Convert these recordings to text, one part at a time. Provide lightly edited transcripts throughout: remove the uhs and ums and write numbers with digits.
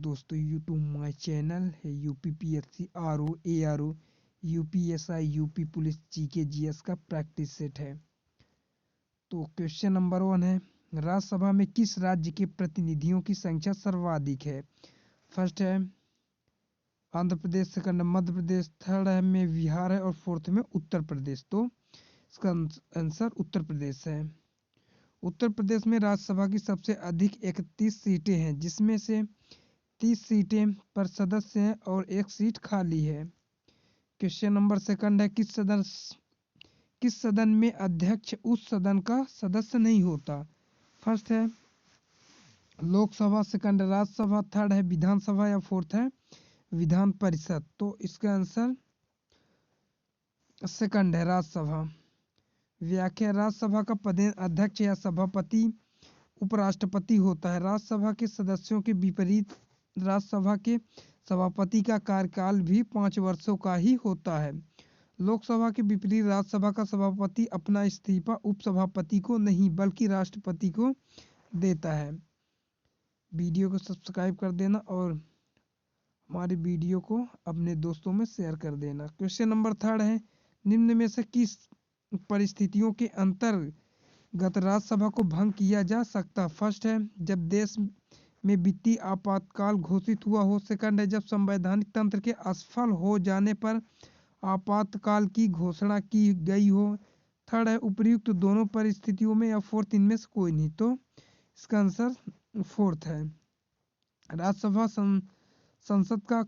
दोस्तों, YouTube my channel है UPPSC RO ARO UPSI UP police GK GS का practice set है। तो क्वेश्चन नंबर 1 है, राज्यसभा में किस राज्य के प्रतिनिधियों की संख्या सर्वाधिक है? फर्स्ट है आंध्र प्रदेश, सेकंड है मध्य प्रदेश, थर्ड है में बिहार है और फोर्थ में उत्तर प्रदेश। तो इसका आंसर उत्तर प्रदेश है। उत्तर प्रदेश में राज्यसभा की सबसे अधिक 31 सीटें हैं, जिसमें से 30 सीटें पर सदस्य हैं और 1 सीट खाली है। क्वेश्चन नंबर सेकंड है, किस सदन में अध्यक्ष उस सदन का सदस्य नहीं होता? फर्स्ट है लोकसभा, सेकंड है राज्यसभा, थर्ड है विधानसभा या फोर्थ है विधान परिषद। तो इसका आंसर सेकंड है राज्यसभा। व्याख्या, राज्यसभा का पदेन अध्यक्ष या सभापति उपराष्ट्रपति होता है। राज्यसभा के सदस्यों के विपरीत राज्यसभा के सभापति का कार्यकाल भी 5 वर्षों का ही होता है। लोकसभा के विपरीत राज्यसभा का सभापति अपना इस्तीफा उपसभापति को नहीं बल्कि राष्ट्रपति को देता है। वीडियो को सब्सक्राइब कर देना और हमारी वीडियो को अपने दोस्तों में शेयर कर देना। क्वेश्चन नंबर थर्ड है, निम्न में से किस परिस्थितियों के अंतर्गत राज्यसभा को भंग किया जा सकता? फर्स्ट है जब देश में वित्तीय आपातकाल घोषित हुआ हो, सेकंड है जब संवैधानिक तंत्र के असफल हो जाने पर आपातकाल की घोषणा की गई हो, थर्ड है उपयुक्त दोनों परिस्थितियों में या फोर्थ इनमें से कोई नहीं। तो इसका आंसर फोर्थ है। राज्यसभा संसद का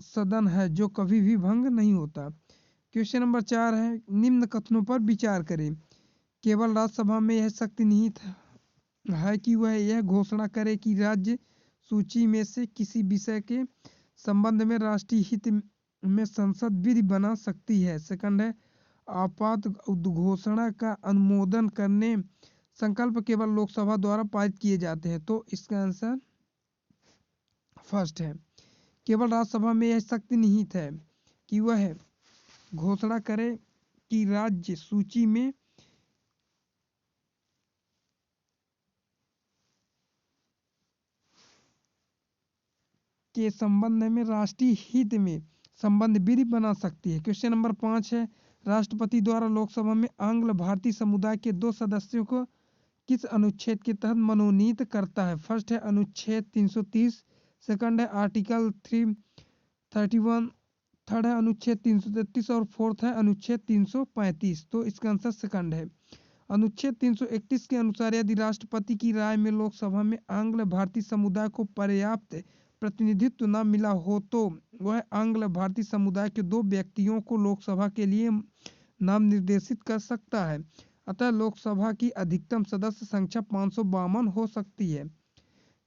सदन है जो कभी भी भंग नहीं होता। क्वेश्चन नंबर 4 है, निम्न कथनों पर विचार करें। केवल राज्यसभा में यह शक्ति निहित है कि वह यह घोषणा करे कि राज्य सूची में से किसी विषय के संबंध में राष्ट्रीय हित में संसद विधि बना सकती है। सेकंड है आपात घोषणा का अनुमोदन करने संकल्प केवल लोकसभा द्वारा पारित किए जाते हैं। तो इसका आंसर फर्स्ट है। केवल राज्यसभा में यह शक्ति निहित है कि वह घोषणा करे कि राज्य सूची में के संबंध में राष्ट्रीय हित में संबंध विधि बना सकती है। क्वेश्चन नंबर 5 है, राष्ट्रपति द्वारा लोकसभा में आंग्ल भारतीय समुदाय के 2 सदस्यों को किस अनुच्छेद के तहत मनोनीत करता है? फर्स्ट है अनुच्छेद 330, सेकंड है आर्टिकल 331, थर्ड है अनुच्छेद 333 और फोर्थ है अनुच्छेद 335। तो इसका आंसर सेकंड है। अनुच्छेद 331 के अनुसार यदि राष्ट्रपति की राय में लोकसभा में आंग्ल भारतीय समुदाय को पर्याप्त प्रतिनिधित्व न मिला हो तो वह आंग्ल भारतीय समुदाय के 2 व्यक्तियों को लोकसभा के लिए नाम निर्देशित कर सकता है। अतः लोकसभा की अधिकतम सदस्य संख्या 552 हो सकती है।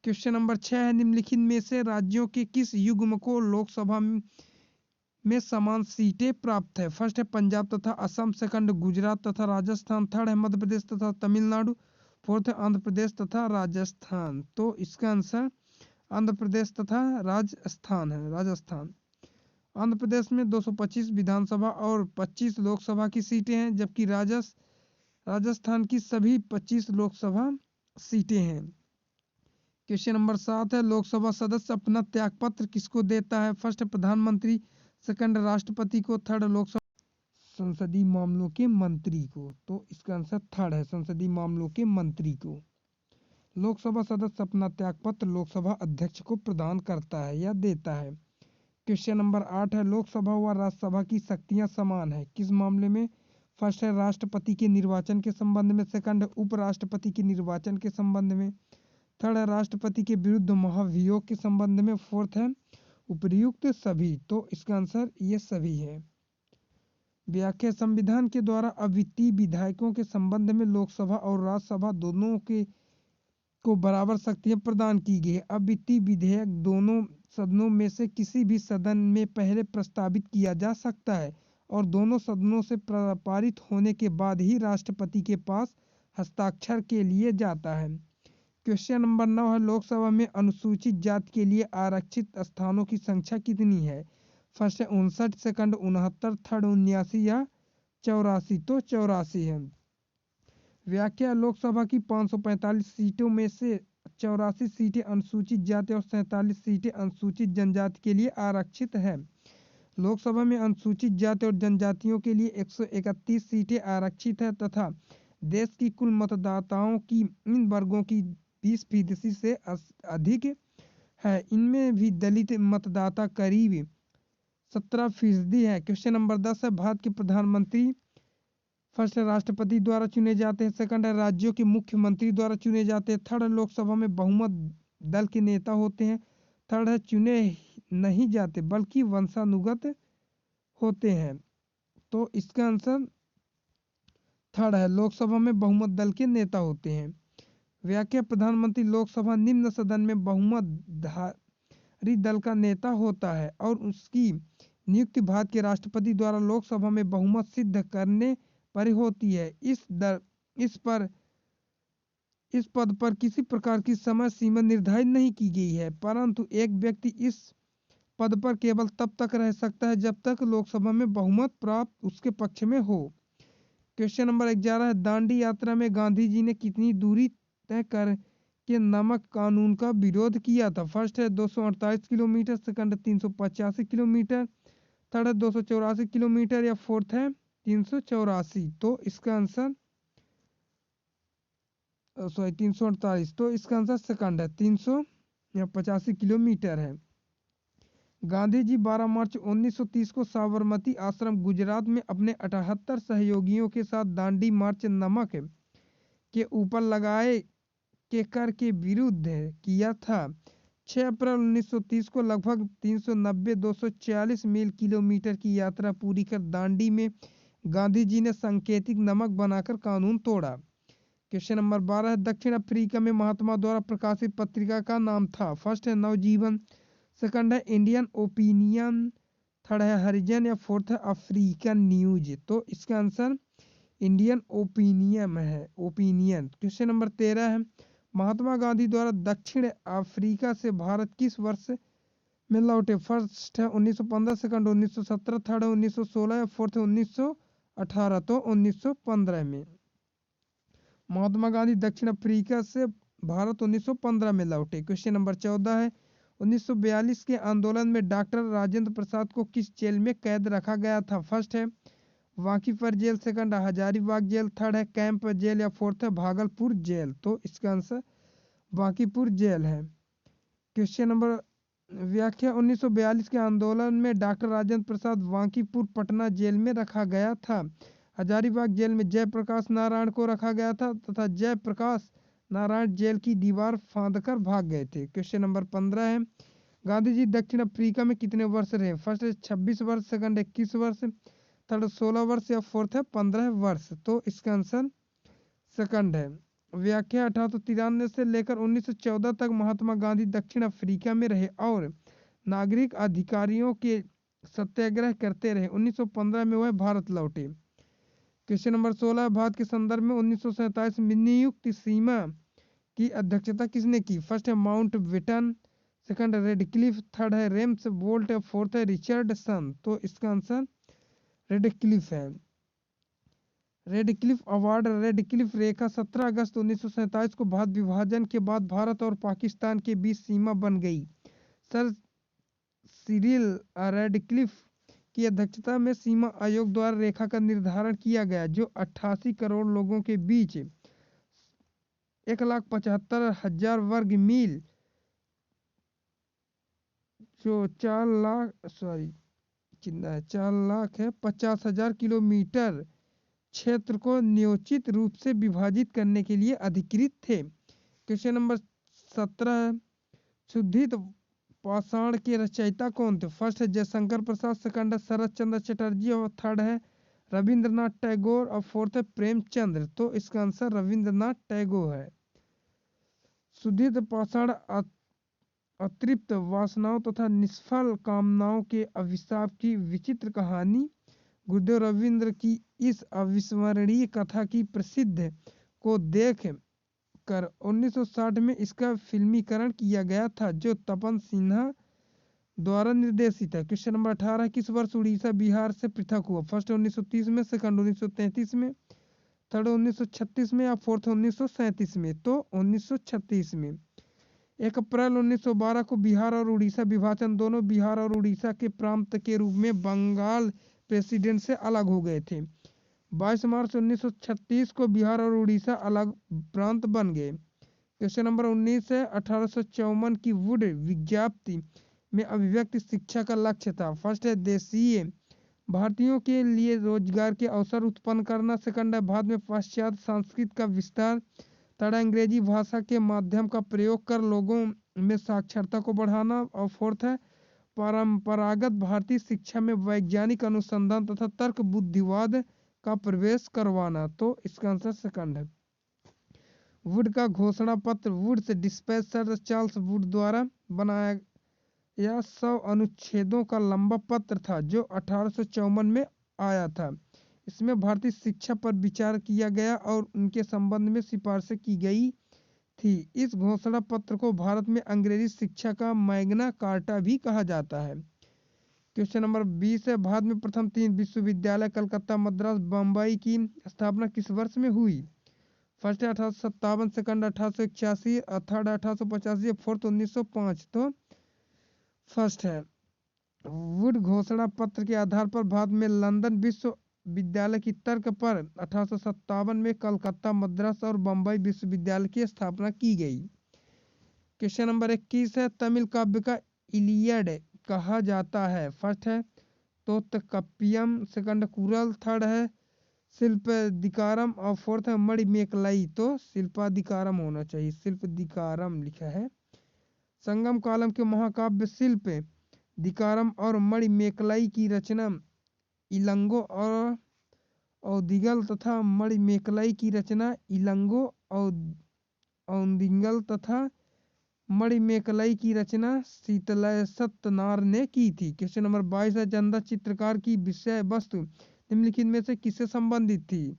क्वेश्चन नंबर 6 है, निम्नलिखित में से राज्यों के किस युग्म को लोकसभा में समान सीटें प्राप्त है? फर्स्ट है पंजाब तथा असम, सेकंड गुजरात तथा राजस्थान, थर्ड है मध्य प्रदेश तथा तमिलनाडु, फोर्थ है आंध्र प्रदेश तथा राजस्थान। तो इसका आंसर आंध्र प्रदेश तथा राजस्थान है। राजस्थान आंध्र प्रदेश में 225 विधानसभा और 25 लोकसभा की सीटें हैं, जबकि राजस्थान की सभी 25 लोकसभा सीटें हैं। क्वेश्चन नंबर 7 है, लोकसभा सदस्य अपना त्यागपत्र किसको देता है? फर्स्ट है प्रधानमंत्री, सेकंड राष्ट्रपति को, थर्ड लोकसभा संसदीय मामलों के मंत्री को। तो इसका आंसर थर्ड है संसदीय मामलों के मंत्री को। लोकसभा सदस्य अपना त्यागपत्र लोकसभा अध्यक्ष को प्रदान करता है या देता है। क्वेश्चन नंबर 8 है, लोकसभा व राज्यसभा की शक्तियां समान है किस मामले में? फर्स्ट है राष्ट्रपति के निर्वाचन के संबंध में, सेकंड है उपराष्ट्रपति के निर्वाचन के संबंध में, थर्ड है राष्ट्रपति के विरुद्ध महाभियोग के संबंध में, फोर्थ है उपयुक्त सभी। तो इसका आंसर ये सभी है। व्याख्या, संविधान के द्वारा अवित्तीय विधायकों के संबंध में लोकसभा और राज्यसभा दोनों को बराबर शक्तियां प्रदान की गई है। अवित्तीय विधेयक दोनों सदनों में से किसी भी सदन में पहले प्रस्तावित किया जा सकता है और दोनों सदनों से पारित होने के बाद ही राष्ट्रपति के पास हस्ताक्षर के लिए जाता है। क्वेश्चन नंबर 9 है, लोकसभा में अनुसूचित जाति के लिए आरक्षित स्थानों की संख्या कितनी है? फर्स्ट है 59, सेकंड 69, थर्ड 79 या 84। तो 84 है। व्याख्या, लोकसभा की 545 सीटों में से 84 सीटें अनुसूचित जाति और 47 सीटें अनुसूचित जनजाति के लिए आरक्षित है। लोकसभा में अनुसूचित जाति और जनजातियों के लिए 131 सीटें आरक्षित है तथा देश की कुल मतदाताओं की इन वर्गों की 20% से अधिक है। इनमें भी दलित मतदाता करीब 17% है। क्वेश्चन नंबर 10 है, भारत के प्रधानमंत्री फर्स्ट राष्ट्रपति द्वारा चुने जाते हैं। सेकंड है, राज्यों के मुख्यमंत्री द्वारा चुने जाते हैं। थर्ड है, लोकसभा में बहुमत दल के नेता होते हैं। थर्ड है, चुने नहीं जाते बल्कि वंशानुगत होते हैं। तो इसका आंसर थर्ड है, लोकसभा में बहुमत दल के नेता होते हैं। व्याख्या, प्रधानमंत्री लोकसभा निम्न सदन में बहुमतधारी दल का नेता होता है और उसकी नियुक्ति भारत के राष्ट्रपति द्वारा लोकसभा में बहुमत सिद्ध करने पर होती है। इस पद पर किसी प्रकार की समय सीमा निर्धारित नहीं की गई है, परंतु एक व्यक्ति इस पद पर केवल तब तक रह सकता है जब तक लोकसभा में बहुमत प्राप्त उसके पक्ष में हो। क्वेश्चन नंबर 11 है, दांडी यात्रा में गांधी जी ने कितनी दूरी तय कर के नमक कानून का विरोध किया था? फर्स्ट है 248 किलोमीटर, सेकंड है 385 किलोमीटर, थर्ड है 284 किलोमीटर या फोर्थ है 384। तो इसका आंसर 348। तो इसका आंसर सेकंड है 385 किलोमीटर है। गांधी जी 12 मार्च 1930 को साबरमती आश्रम गुजरात में अपने 78 सहयोगियों के साथ दांडी मार्च नमक के ऊपर लगाए के कर के विरुद्ध किया था। 6 अप्रैल 1930 को लगभग 390-240 मील किलोमीटर की यात्रा पूरी कर दांडी में गांधी जी ने सांकेतिक नमक बनाकर कानून तोड़ा। क्वेश्चन नंबर 12 है, दक्षिण अफ्रीका में महात्मा द्वारा प्रकाशित पत्रिका का नाम था? फर्स्ट है नवजीवन, सेकंड है इंडियन ओपिनियन, थर्ड है हरिजन या फोर्थ है अफ्रीकन न्यूज। तो इसका आंसर इंडियन ओपिनियन है, ओपिनियन। क्वेश्चन नंबर 13 है, महात्मा गांधी द्वारा दक्षिण अफ्रीका से भारत किस वर्ष में लौटे? फर्स्ट है 1915, सेकंड 1917, थर्ड है 1916 या फोर्थ है 1918। तो 1915 में महात्मा गांधी दक्षिण अफ्रीका से भारत 1915 में लौटे। क्वेश्चन नंबर 14 है, 1942 के आंदोलन में डॉक्टर राजेंद्र प्रसाद को किस जेल में कैद रखा गया था? फर्स्ट है वांकीपर जेल, सेकंड है हजारीबाग जेल, थर्ड है कैंप जेल या फोर्थ है भागलपुर जेल। तो इसका आंसर वांकीपुर जेल है। क्वेश्चन नंबर व्याख्या, 1942 के आंदोलन में डॉक्टर राजेंद्र प्रसाद वांकीपुर पटना जेल में रखा गया था। हजारीबाग जेल में जयप्रकाश नारायण को रखा गया था तथा जयप्रकाश नारायण जेल की दीवार फांदकर भाग गए थे। क्वेश्चन नंबर 15 है, गांधी जी दक्षिण अफ्रीका में कितने वर्ष रहे? फर्स्ट है 26 वर्ष, सेकंड 21 वर्ष, थर्ड 16 वर्ष या फोर्थ है 15 वर्ष। तो इसका आंसर सेकंड है। व्याख्या, 1893 से लेकर 1914 तक महात्मा गांधी दक्षिण अफ्रीका में रहे और नागरिक अधिकारियों के सत्याग्रह करते रहे। 1915 में वह भारत लौटे। क्वेश्चन नंबर 16, भारत के संदर्भ में 1947 में नियुक्त सीमा की अध्यक्षता किसने की? फर्स्ट है माउंट बेटन, सेकंड है रेडक्लिफ, थर्ड है रेम्स बोल्ट, फोर्थ है रिचर्डसन। तो इसका आंसर रेडक्लिफ है। रेडक्लिफ अवार्ड, रेडक्लिफ रेखा 17 अगस्त 1947 को भारत विभाजन के बाद भारत और पाकिस्तान के बीच सीमा बन गई। सर सिरिल रेडक्लिफ की अध्यक्षता में सीमा आयोग द्वारा रेखा का निर्धारण किया गया जो 88 करोड़ लोगों के बीच 1,75,000 वर्ग मील जो 4,50,000 किलोमीटर क्षेत्र को न्योचित रूप से विभाजित करने के लिए अधिकृत थे। क्वेश्चन नंबर 17, शुद्धित पाषाण के रचयिता कौन थे? फर्स्ट है जयशंकर प्रसाद, सेकंड है शरत चंद्र चटर्जी और थर्ड है रविंद्रनाथ टैगोर और फोर्थ है प्रेमचंद्र। तो इसका आंसर रविंद्रनाथ टैगोर है। शुद्धित पाषाण अतृप्त वासनाओं तथा निष्फल कामनाओं के अभिशाप की विचित्र कहानी गुरुदेव रविंद्र की इस अविस्मरणीय कथा की प्रसिद्ध को देख कर 1960 में इसका फिल्मीकरण किया गया था जो तपन सिन्हा द्वारा निर्देशित है। क्वेश्चन नंबर 18, किस वर्ष उड़ीसा बिहार से पृथक हुआ? फर्स्ट 1930 में, सेकंड 1933 में, थर्ड 1936 में या फोर्थ 1937 में। तो 1936 में। 1 अप्रैल 1912 को बिहार और उड़ीसा विभाजन, दोनों बिहार और उड़ीसा के प्रांत के रूप में बंगाल प्रेसिडेंट से अलग हो गए थे। 22 मार्च 1936 को बिहार और उड़ीसा अलग प्रांत बन गए। क्वेश्चन नंबर 19 है, 1854 की वुड विज्ञप्ति में अभिव्यक्ति शिक्षा का लक्ष्य था। फर्स्ट है देशीय भारतीयों के लिए रोजगार के अवसर उत्पन्न करना। सेकंड है भारत में पाश्चात्य संस्कृति का विस्तार। थर्ड है अंग्रेजी भाषा के माध्यम का प्रयोग कर लोगों में साक्षरता को बढ़ाना। और फोर्थ है परंपरागत भारतीय शिक्षा में वैज्ञानिक अनुसंधान तथा तर्क बुद्धिवाद का प्रवेश करवाना। तो इसका आंसर सेकंड है। वुड का घोषणा पत्र Wood's dispatch sir Charles Wood द्वारा बनाया यह 100 अनुच्छेदों का लंबा पत्र था जो 1854 में आया था। इसमें भारतीय शिक्षा पर विचार किया गया और उनके संबंध में सिफारिशें की गई थी। इस घोषणा पत्र को भारत में अंग्रेजी शिक्षा का मैग्ना कार्टा भी कहा जाता है। क्वेश्चन नंबर 20 है, भारत में प्रथम 3 विश्वविद्यालय कलकत्ता, मद्रास, बम्बई की स्थापना किस वर्ष में हुई? फर्स्ट है 1857, सेकंड 1881, थर्ड 1885, फोर्थ 1905। तो फर्स्ट है वुड घोषणा पत्र के आधार पर भारत में लंदन विश्वविद्यालय की तर्क पर 1857 में कलकत्ता, मद्रास और बम्बई विश्वविद्यालय की स्थापना की गई। क्वेश्चन नंबर 21 है, तमिल काव्य का इलियड कहा जाता है। फर्स्ट है तोत्तकप्पियम, सेकंड कुरल, थर्ड है शिल्पदिकारम और फोर्थ है मणिमेकलाई। तो शिल्पादिकारम होना चाहिए, शिल्पदिकारम लिखा है। संगम कालम के महाकाव्य शिल्प दिकारम और मणिमेकलाई की रचना इलंगो और औदिगल तथा मणिमेकलाई की रचना इलंगो औदिगल तथा मणिमेकलाई की रचना शीतलय सत्यनार ने की थी। क्वेश्चन नंबर 22 है, चंदा चित्रकार की विषय वस्तु निम्नलिखित में से किससे संबंधित थी?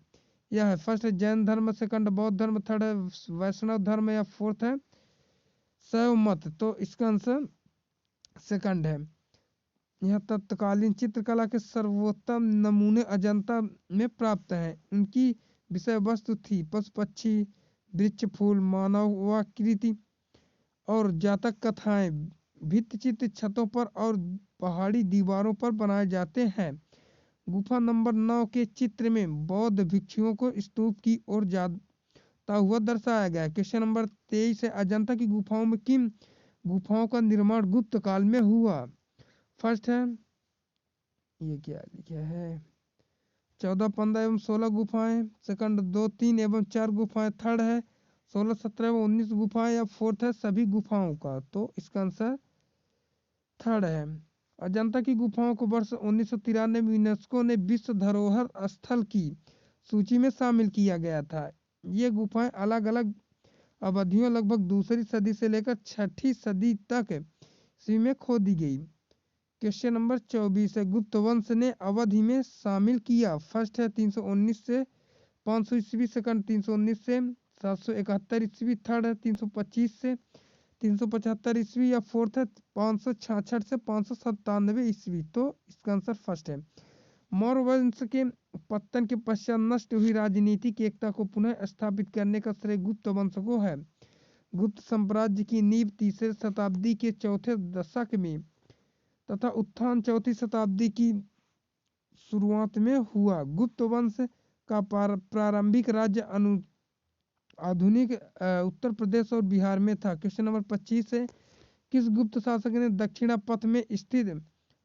यह है फर्स्ट है जैन धर्म, सेकंड बौद्ध धर्म, थर्ड है वैष्णव धर्म या फोर्थ है शैव मत। तो इसका आंसर सेकंड है। यह तत्कालीन चित्रकला के सर्वोत्तम नमूने अजंता में प्राप्त हैं। उनकी विषय वस्तु थी पशु पक्षी, वृक्ष, फूल, मानवाकृति और जातक कथाएं। भित्तिचित्र छतों पर और पहाड़ी दीवारों पर बनाए जाते हैं। गुफा नंबर 9 के चित्र में बौद्ध भिक्षुओं को स्तूप की ओर जाता हुआ दर्शाया गया है। क्वेश्चन नंबर 23 है, अजंता की गुफाओं में किन गुफाओं का निर्माण गुप्त काल में हुआ? फर्स्ट है ये क्या लिखा है 14, 15 एवं 16 गुफाएं, सेकंड 2, 3 एवं 4 गुफाएं, थर्ड है 16, 17 एवं 19 गुफाएं या फोर्थ है सभी गुफाओं का। तो इसका आंसर थर्ड है। अजंता की गुफाओं को वर्ष 1993 में यूनेस्को ने विश्व धरोहर स्थल की सूची में शामिल किया गया था। ये गुफाएं अलग अलग अवधियों लगभग दूसरी सदी से लेकर 6ठी सदी तक ईस्वी में खोदी गई। क्वेश्चन नंबर 24 है, गुप्त वंश ने अवधि में शामिल किया। फर्स्ट है 319 से 500 ईस्वी, सेकंड 319 से 771 ईस्वी, थर्ड है 325 से 375 ईस्वी या फोर्थ है 566 से 597 ईस्वी। तो इसका आंसर फर्स्ट है। मौर्य वंश के पतन के पश्चात नष्ट हुई राजनीतिक एकता को पुनः स्थापित करने का श्रेय गुप्त वंश को है। गुप्त साम्राज्य की नींव 3री शताब्दी के चौथे दशक में तथा उत्थान 4ठी शताब्दी की शुरुआत में हुआ। गुप्त वंश का प्रारंभिक राज्य आधुनिक उत्तर प्रदेश और बिहार में था। क्वेश्चन नंबर 25 है, किस गुप्त शासक ने दक्षिणा पथ में स्थित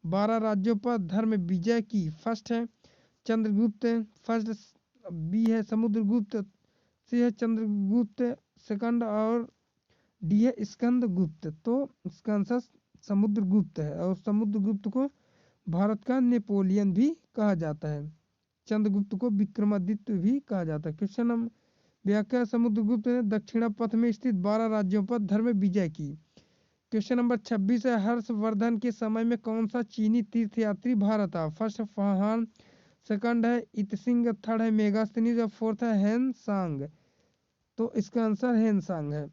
12 राज्यों पर धर्म विजय की? फर्स्ट है चंद्रगुप्त, फर्स्ट बी है समुद्रगुप्त, सी है चंद्रगुप्त, सेकंड और डी है स्कंदगुप्त। तो इसका आंसर समुद्रगुप्त है और समुद्रगुप्त को भारत का नेपोलियन भी कहा जाता है। चंद्रगुप्त को विक्रमादित्य भी कहा जाता है। क्वेश्चन नंबर व्याख्या, समुद्रगुप्त ने दक्षिणा पथ में स्थित 12 राज्यों पर धर्म विजय की। क्वेश्चन नंबर 26 है, हर्षवर्धन के समय में कौन सा चीनी तीर्थयात्री भारत आया? फर्स्ट फहान, सेकंड है इतसिंग, थर्ड है मेगास्थनीज और फोर्थ है हेनसांग। तो इसका आंसर हेनसांग है।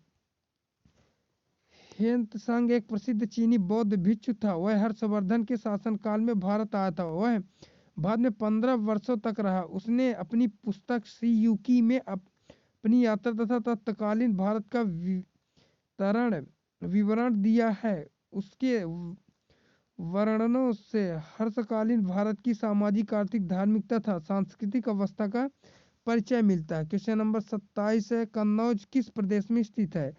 हेनसांग एक प्रसिद्ध चीनी बौद्ध भिक्षु था। वह हर्षवर्धन के शासनकाल में भारत आया था। वह भारत में 15 वर्षों तक रहा। उसने अपनी पुस्तक सीयूकी में अपनी यात्रा तथा तत्कालीन भारत का वितरण विवरण दिया है उसके वर्णनों से हर्षकालीन भारत की सामाजिक, आर्थिक, धार्मिक तथा सांस्कृतिक अवस्था का परिचय मिलता है। क्वेश्चन नंबर 27 है, कन्नौज किस प्रदेश में स्थित है?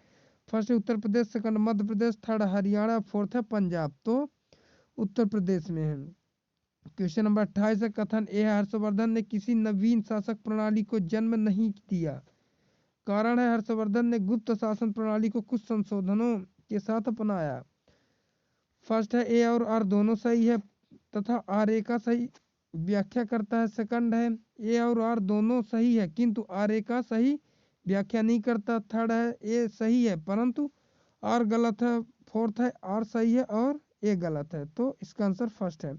फर्स्ट है Uttar Pradesh, second Madhya Pradesh, third Haryana, fourth है पंजाब। तो उत्तर प्रदेश में है। क्वेश्चन नंबर 28 है, कथन ए है, हर्षवर्धन ने किसी नवीन शासक प्रणाली को जन्म नहीं दिया। कारण है, हर्षवर्धन ने गुप्त शासन प्रणाली को कुछ संशोधनों के साथ अपनाया। फर्स्ट है ए और आर दोनों सही है तथा आर ए का सही व्याख्या करता है। सेकंड है ए और आर दोनों सही है किंतु आर ए का सही व्याख्या नहीं करता। थर्ड है ए सही है परंतु आर गलत है। फोर्थ है आर सही है और ए गलत है। तो इसका आंसर फर्स्ट है।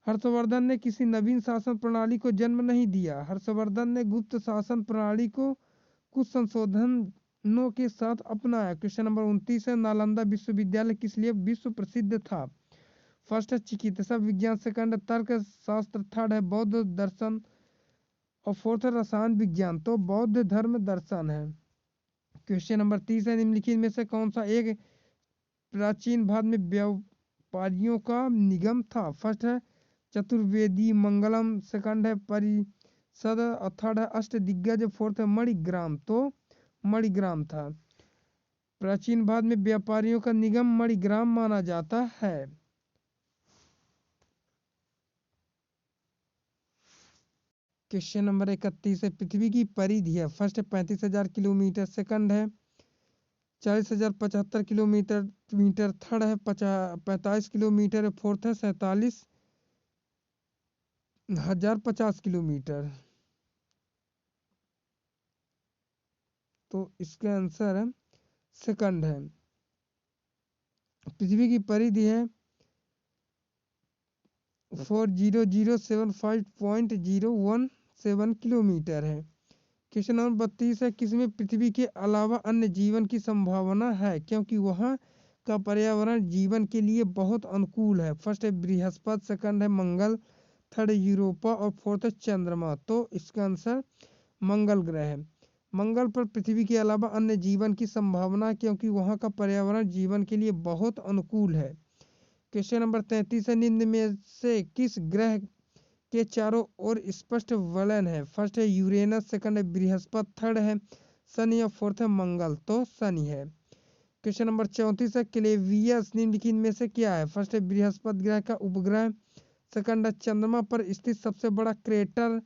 हर्षवर्धन ने किसी नवीन शासन प्रणाली को जन्म नहीं दिया। हर्षवर्धन ने गुप्त शासन प्रणाली को कुछ संशोधनों के साथ अपनाया। क्वेश्चन नंबर 29 है, नालंदा विश्वविद्यालय किस लिए विश्व प्रसिद्ध था? फर्स्ट है चिकित्सा विज्ञान, सेकंड है तर्क शास्त्र, थर्ड है बौद्ध दर्शन और फोर्थ है रसायन विज्ञान। तो बौद्ध धर्म दर्शन है। क्वेश्चन नंबर 30 है, निम्नलिखित में से कौन सा एक प्राचीन भारत में व्यापारियों का निगम था? फर्स्ट है चतुर्वेदी मंगलम, सेकंड है परिषद और थर्ड है अष्ट दिग्गज, फोर्थ है मणिग्राम। तो मणिग्राम था। प्राचीन भारत में व्यापारियों का निगम मणिग्राम माना जाता है। क्वेश्चन नंबर 31 है, पृथ्वी की परिधि है। फर्स्ट है 35,000 किलोमीटर, सेकंड है 40,075 किलोमीटर मीटर, थर्ड है 45 किलोमीटर, फोर्थ है 47,050 किलोमीटर। तो इसका आंसर है सेकंड है। पृथ्वी की परिधि है 40,075.017 किलोमीटर है। क्वेश्चन नंबर 32 है, किसमें पृथ्वी के अलावा अन्य जीवन की संभावना है क्योंकि वहाँ का पर्यावरण जीवन के लिए बहुत अनुकूल है? फर्स्ट है बृहस्पति, सेकंड है मंगल, थर्ड यूरोपा और फोर्थ है चंद्रमा। तो इसका आंसर मंगल ग्रह है। मंगल पर पृथ्वी के अलावा अन्य जीवन की संभावना है क्योंकि वहाँ का पर्यावरण जीवन के लिए बहुत अनुकूल है। क्वेश्चन नंबर 33 है, निम्न में से किस ग्रह के चारों ओर स्पष्ट वलय है? फर्स्ट है यूरेनस, सेकंड है बृहस्पति, थर्ड है शनि और फोर्थ है मंगल। तो शनि है। क्वेश्चन नंबर 34 है, क्लेवियस निम्नलिखित में से क्या है? फर्स्ट है बृहस्पति ग्रह का उपग्रह, सेकंड है चंद्रमा पर स्थित सबसे बड़ा क्रेटर,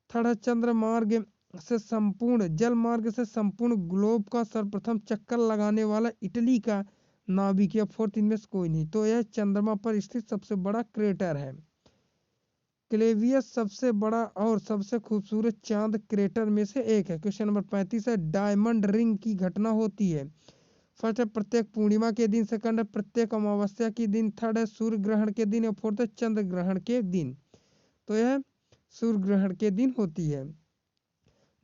थर्ड है चंद्रमार्ग से संपूर्ण जल मार्ग से संपूर्ण ग्लोब का सर्वप्रथम चक्कर लगाने वाला इटली का नाभिक, या फोर्थ इनमें से कोई नहीं। तो यह चंद्रमा पर स्थित सबसे बड़ा क्रेटर है। क्लेवियस सबसे बड़ा और सबसे खूबसूरत चांद क्रेटर में से एक है। क्वेश्चन नंबर 35 है, डायमंड रिंग की घटना होती है। फर्स्ट है प्रत्येक पूर्णिमा के दिन, सेकंड है प्रत्येक अमावस्या के दिन, थर्ड है सूर्य ग्रहण के दिन और फोर्थ है चंद्र ग्रहण के दिन। तो यह सूर्य ग्रहण के दिन होती है।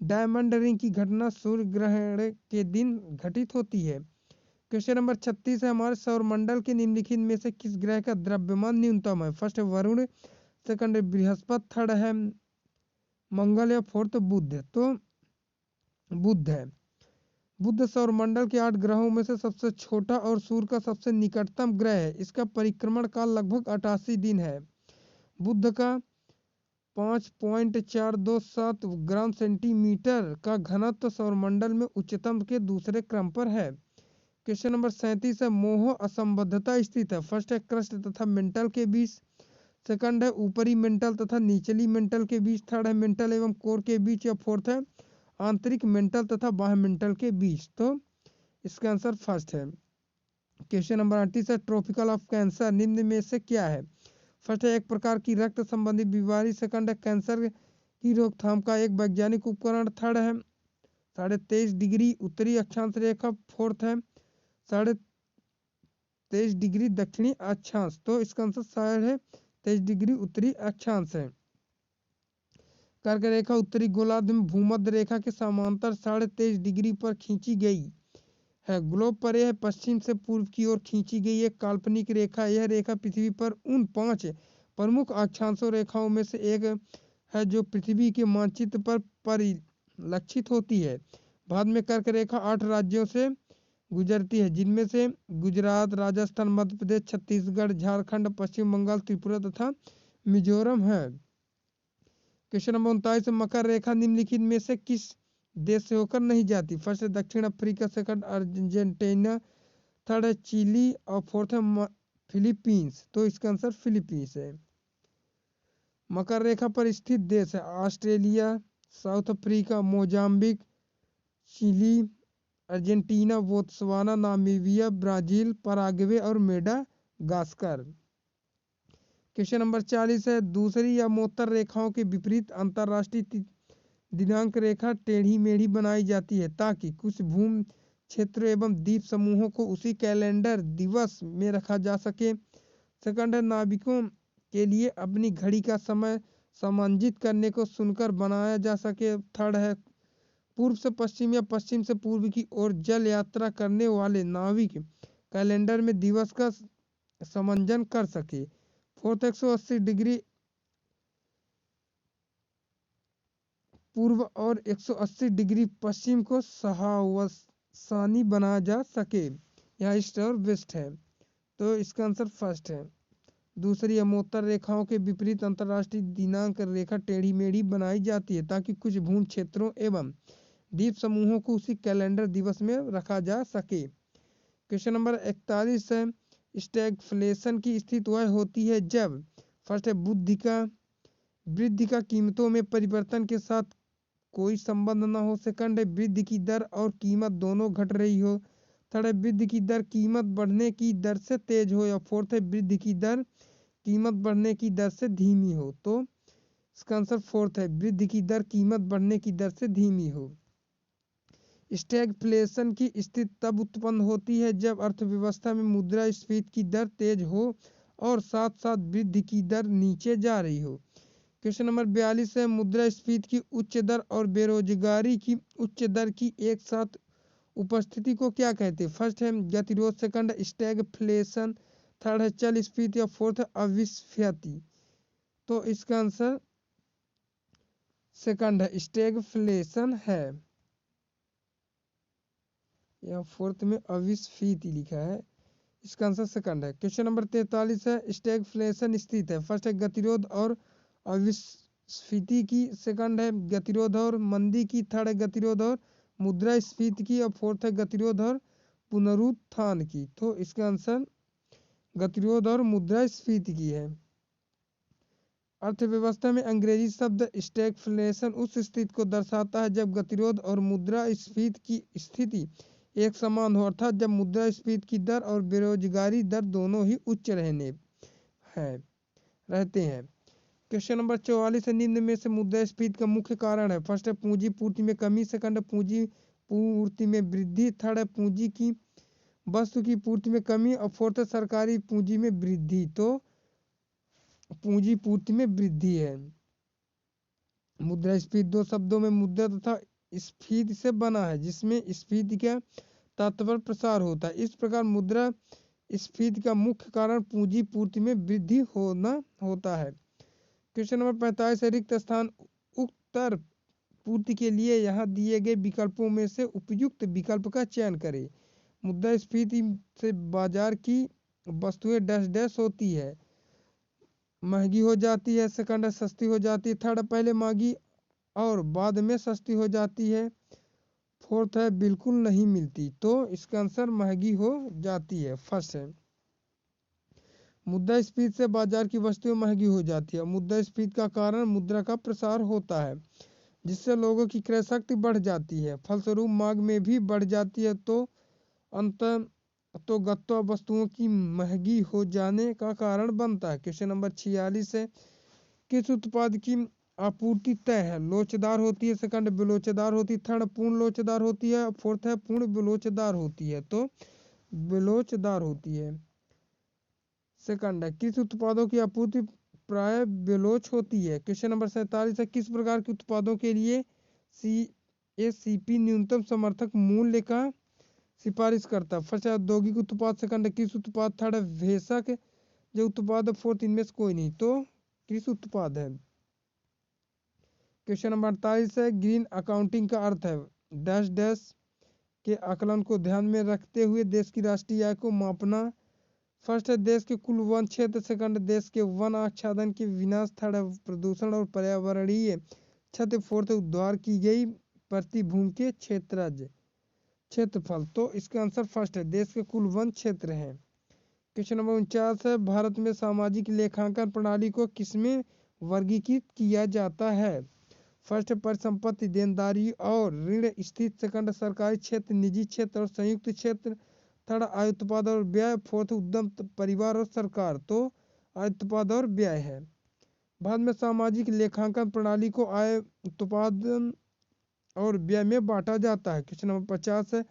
डायमंड रिंग की घटना सूर्य ग्रहण के दिन घटित होती है। क्वेश्चन नंबर 36 है, हमारे सौरमंडल के निम्नलिखित में से किस ग्रह का द्रव्यमान न्यूनतम है? फर्स्ट है वरुण, सेकंड है बृहस्पति, थर्ड है मंगल या फोर्थ बुध। तो बुध है। बुध सौरमंडल के 8 ग्रहों में से सबसे छोटा और सूर्य का सबसे निकटतम ग्रह है। इसका परिक्रमण काल लगभग 88 दिन है। बुध का 5.427 ग्राम सेंटीमीटर का घनत्व सौरमंडल में उच्चतम के दूसरे क्रम पर है। क्वेश्चन नंबर 37 है, मोह असंबद्धता स्थित है। फर्स्ट है क्रस्ट तथा मेंटल के बीच, सेकंड है ऊपरी मेंटल तथा निचली मेंटल के बीच, थर्ड है मेंटल एवं कोर के बीच या फोर्थ है आंतरिक मेंटल तथा बाह्य मेंटल के बीच। तो इसका आंसर फर्स्ट है। क्वेश्चन नंबर 38 है, ट्रॉपिकल ऑफ कैंसर निम्न में से क्या है? फर्स्ट है एक प्रकार की रक्त संबंधी बीमारी, सेकंड है कैंसर की रोकथाम का एक वैज्ञानिक उपकरण, थर्ड है 23.5 डिग्री उत्तरी अक्षांश रेखा, फोर्थ है 23.5 डिग्री दक्षिणी अक्षांश। तो इसका आंसर 23.5 डिग्री उत्तरी अक्षांश है। कर्क रेखा उत्तरी गोलार्ध में भूमध्य रेखा के समांतर 23.5 डिग्री पर खींची गई है। ग्लोब पर यह पश्चिम से पूर्व की ओर खींची गई एक काल्पनिक रेखा। यह रेखा पृथ्वी पर उन 5 प्रमुख अक्षांशों रेखाओं में से एक है जो पृथ्वी के मानचित्र पर परिलक्षित होती है। बाद में कर्क रेखा 8 राज्यों से गुजरती है, जिनमें से गुजरात, राजस्थान, मध्य प्रदेश, छत्तीसगढ़, झारखंड, पश्चिम बंगाल, त्रिपुरा तथा मिजोरम है। क्वेश्चन नंबर 39, मकर रेखा निम्नलिखित में से किस देश से होकर नहीं जाती? फर्स्ट है दक्षिण अफ्रीका, सेकंड अर्जेंटीना, थर्ड है चिली और फोर्थ है फिलीपींस। तो इसका आंसर फिलीपींस है। मकर रेखा पर स्थित देश है Australia, South Africa, Mozambique, Chile, Argentina, Botswana, Namibia, Brazil, Paraguay और मेडागास्कर। क्वेश्चन नंबर 40 है दूसरी या मोतर रेखाओं के विपरीत अंतरराष्ट्रीय दिनांक रेखा टेढ़ी मेढ़ी बनाई जाती है ताकि कुछ भूमि क्षेत्र एवं द्वीप समूहों को उसी कैलेंडर दिवस में रखा जा सके। सेकंड है नाविकों के लिए अपनी घड़ी का समय समांजित करने को सुनकर बनाया जा सके। थर्ड है पूर्व से पश्चिम या पश्चिम से पूर्व की ओर जल यात्रा करने वाले नाविक कैलेंडर में दिवस का समंजन कर सके। फोर्थ 180 डिग्री पूर्व और 180 डिग्री पश्चिम को सहावसानी बनाया जा सके। यहाँ ईस्ट और वेस्ट है, तो इसका आंसर फर्स्ट है। दूसरी अमोत्तर रेखाओं के विपरीत अंतरराष्ट्रीय दिनांक रेखा टेढ़ी मेढ़ी बनाई जाती है ताकि कुछ भूमि क्षेत्रों एवं द्वीप समूहों को उसी कैलेंडर दिवस में रखा जा सके। क्वेश्चन नंबर 41 है स्टैगफ्लेशन की स्थिति वह होती है जब फर्स्ट है वृद्धि का कीमतों में परिवर्तन के साथ कोई संबंध न हो। सेकंड है वृद्धि की दर और कीमत दोनों घट रही हो। थर्ड है वृद्धि की दर कीमत बढ़ने की दर से तेज हो। या फोर्थ है वृद्धि की दर कीमत बढ़ने की दर से धीमी हो। तो इसका आंसर फोर्थ है वृद्धि की दर कीमत बढ़ने की दर से धीमी हो। स्टैगफ्लेशन की स्थिति तब उत्पन्न होती है जब अर्थव्यवस्था में मुद्रास्फीति की दर तेज हो और साथ साथ वृद्धि की दर नीचे जा रही हो। क्वेश्चन नंबर 42 है मुद्रास्फीति की उच्च दर और बेरोजगारी की उच्च दर की एक साथ उपस्थिति को क्या कहते हैं? फर्स्ट है गतिरोध, सेकंड है स्टैगफ्लेशन, थर्ड है चल स्फीति और फोर्थ है अविस्फीति। तो इसका आंसर सेकंड है स्टैगफ्लेशन है। यहाँ फोर्थ में अविस्फीति लिखा है, इसका आंसर सेकंड है। क्वेश्चन नंबर 43 है स्टैगफ्लेशन स्थित है फर्स्ट है गतिरोध और अविस्फीति की, सेकंड है गतिरोध और मंदी की, थर्ड है गतिरोध और मुद्रास्फीति की और फोर्थ है गतिरोध और पुनरुत्थान की। तो इसका आंसर गतिरोध और मुद्रास्फीति की है। अर्थव्यवस्था में अंग्रेजी शब्द स्टैगफ्लेशन उस स्थिति को दर्शाता है जब गतिरोध और मुद्रास्फीति की स्थिति एक समान हो, अर्थात जब मुद्रास्फीति की दर और बेरोजगारी दर दोनों ही उच्च रहते हैं। क्वेश्चन नंबर 44 है निम्न में से मुद्रास्फीति का मुख्य कारण है? फर्स्ट है पूंजी पूर्ति में कमी, सेकंड है पूंजी पूर्ति में वृद्धि, थर्ड है पूंजी की वस्तु की पूर्ति में कमी और फोर्थ है सरकारी पूंजी में वृद्धि। तो पूंजी पूर्ति में वृद्धि है। मुद्रास्फीति दो शब्दों में मुद्रा तथा स्फीति से बना है जिसमें स्फीति का तात्पर्य प्रसार होता है। इस प्रकार मुद्रा स्फीति का मुख्य कारण पूंजी पूर्ति में वृद्धि होना होता है। क्वेश्चन नंबर 45 है रिक्त स्थान उत्तर पूर्ति के लिए यहाँ दिए गए विकल्पों में से उपयुक्त विकल्प का चयन करें। मुद्रास्फीति से बाजार की वस्तुएं डैश डैश होती है, महंगी हो जाती है, सेकंड है सस्ती हो जाती है, थर्ड पहले महंगी और बाद में सस्ती हो जाती है, फोर्थ है बिल्कुल नहीं मिलती। तो इसका आंसर महंगी हो जाती है, फर्स्ट है। मुद्रास्फीति से बाजार की वस्तुएं महंगी हो जाती है। मुद्रास्फीति का कारण मुद्रा का प्रसार होता है जिससे लोगों की क्रय शक्ति बढ़ जाती है, फलस्वरूप मांग में भी बढ़ जाती है। तो गत्वा वस्तुओं की महंगी हो जाने का कारण बनता है। क्वेश्चन नंबर 46 है किस उत्पाद की आपूर्ति तय है? लोचदार होती है, सेकंड बेलोचदार होती है, थर्ड पूर्ण लोचदार होती है, फोर्थ है पूर्ण बेलोचदार होती है। तो बेलोचदार होती है। सेकंड है किस उत्पादों की आपूर्ति प्राय बेलोच होती है? क्वेश्चन नंबर 47 है किस प्रकार के उत्पादों के लिए CACP न्यूनतम समर्थक मूल्य का सिफारिश करता है? फर्स्ट है औद्योगिक उत्पाद, सेकंड है कृषि उत्पाद, थर्ड है भेषक जो उत्पाद, फोर्थ इनमें से कोई नहीं। तो कृषि उत्पाद है। क्वेश्चन नंबर 48 है ग्रीन अकाउंटिंग का अर्थ है डैश डैश के आकलन को ध्यान में रखते हुए देश की राष्ट्रीय आय को मापना। फर्स्ट है देश के कुल वन क्षेत्र, सेकंड देश के वन आच्छादन के विनाश, थर्ड है प्रदूषण और पर्यावरणीय क्षति, फोर्थ उद्धार की गई प्रति भूमि के क्षेत्रफल। तो इसका आंसर फर्स्ट है देश के कुल वन क्षेत्र है। क्वेश्चन नंबर 49 है भारत में सामाजिक लेखांकन प्रणाली को किसमें वर्गीकृत किया जाता है। फर्स्ट परिसंपत्ति, देनदारी और ऋण स्थिति, सेकंड सरकारी क्षेत्र, निजी क्षेत्र और संयुक्त क्षेत्र, थर्ड आय उत्पाद और व्यय, फोर्थ उद्यम परिवार और सरकार। तो आय उत्पाद और व्यय है। भारत में सामाजिक लेखांकन प्रणाली को आय उत्पादन और व्यय में बांटा जाता है। क्वेश्चन नंबर 50 है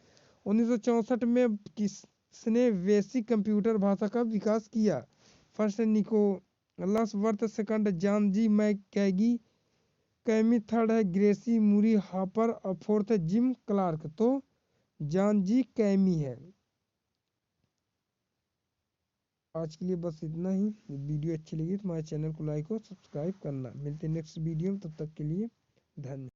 1964 में किसने बेसिक कंप्यूटर भाषा का विकास किया। फर्स्ट है निकोलस वर्थ, सेकंड जॉन जी कैमी, थर्ड है ग्रेसी मूरी हापर और फोर्थ है जिम क्लार्क। तो जॉन जी कैमी है। आज के लिए बस इतना ही। वीडियो अच्छी लगी तो हमारे चैनल को लाइक और सब्सक्राइब करना। मिलते हैं नेक्स्ट वीडियो में, तब तक के लिए धन्यवाद।